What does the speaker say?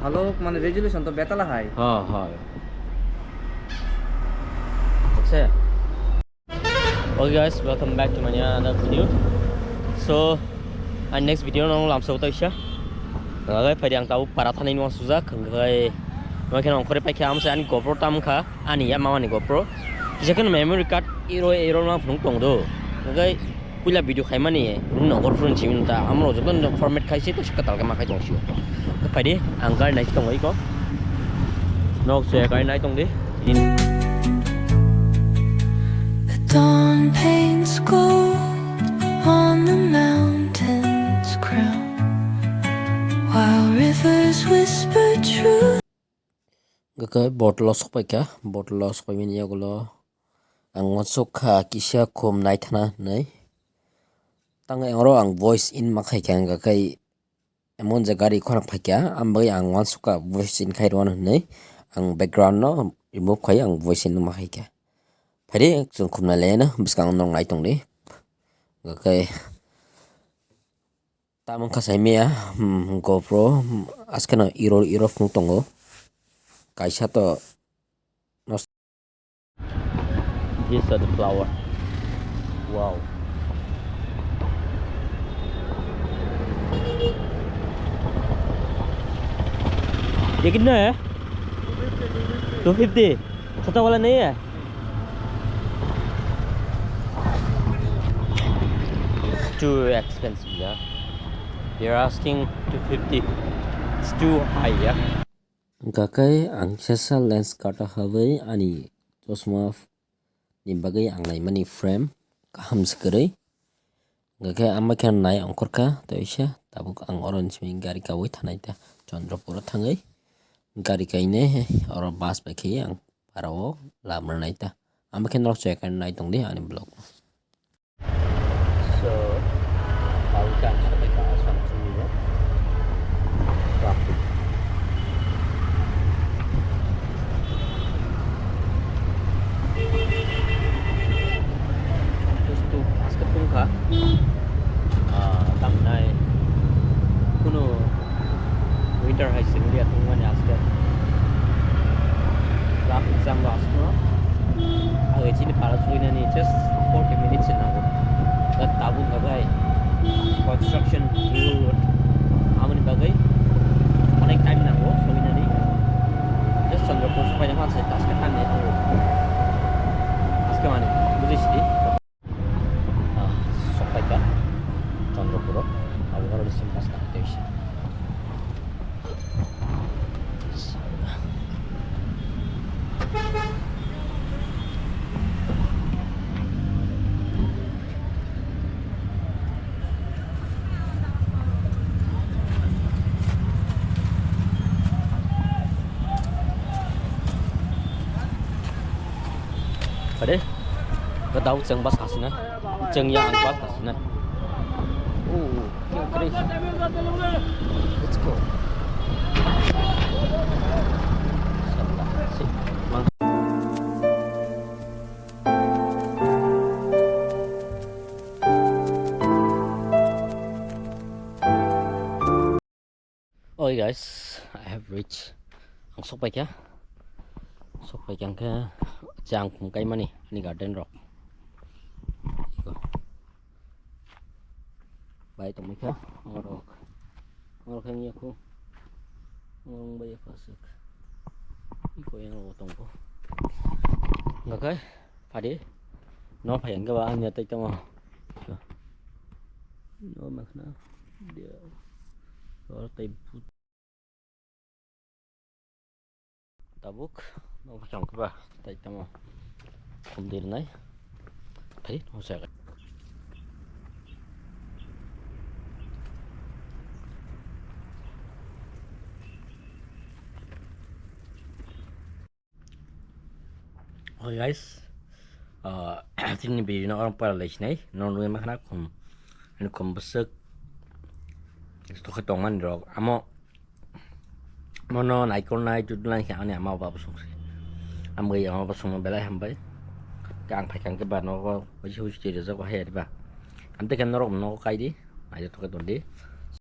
ভালো মানে রেজুলেশন তো বেতালা হাই হ্যাঁ হয় বুঝছে okay guys welcome back to my another video so and next video nó làm sâu tới chưa rồi phải đang tàu para thanh niên suzak rồi nói cái nó có phải khám sẽ anh GoPro tam khá anh ấy mau anh GoPro chỉ cái memory card iro nó phun tung đó rồi cuối là video khai mà nè lúc nào GoPro chỉ mình ta âm rồi chúng ta format khai sẽ tôi sẽ tạo cái mà khai tung xíu phải đi anh cái này tung ấy có nó sẽ cái này tung đi Dawn paints gold on the mountain's crown, while rivers whisper truth. cái bottle loss phải mình yêu lo ang ngon sok kha kisha khom nai thana nai tang ero ang voice in ma khai kyang ga kai emon ja gari khorang phakya am bai ang ngon sok ka voice in khai ron nai ang background no remove khai ang voice in ma khai kya phari chung khum na le na biskang nong nai tong ni ga kai tamang kha sai me GoPro askana iro fung tongo kaisa to these are the flower wow ये कितना है 250 छोटा वाला नहीं है too expensive yeah they're asking 250 it's too high yeah gakai ang sasa lens kata hawai ani chosma ni bagai ang nai mani frame kaham sekere gakai amma kan nai angkor ka to isha tabuk ang orange mi gari ka wai thanai ta chandrapura thangai gari kai ne or bus ba khi ang parao lamar nai ta amma kan rok check kan nai tong di ani blog so how can sampai ka asam sini ya traffic ka tang nai kuno winter hai sing dia tung wan aska lap exam last no age ni para suina ni just 40 minutes na go that tabu bagai construction road amani bagai anek time na go suina ni just chandrapur supaya kan sai task kan ne aska mane bujisti Chandrapura, aku harus simpas nanti. Pada, kau tahu ceng bas khasnya, ceng yang bas khasnya. Let's go. Oh guys, I have reached ang sokpai kya? Sokpai kyang ka chang khum kai mani ni garden rock. Baik teman ka ngorok yang aku ngorong bayar pasuk iko yang otong ko nggak kai pade nó phải cái ba nhà tay trong nó mà nó dia rồi tay tabuk nó phải trong cái ba tay trong không đi này thấy nó sẽ oh guys Tini video na orang para lagi nih non rumah mana kum besek itu ketongan dong amo mono naik kon naik judulnya kayak ane mau apa sung sih ambil yang apa sung belai hambai kang pakai cái bà nó có chỉ được rất có hè đi bà anh thấy cái nó rộng nó cay đi này cho tôi cái tuần đi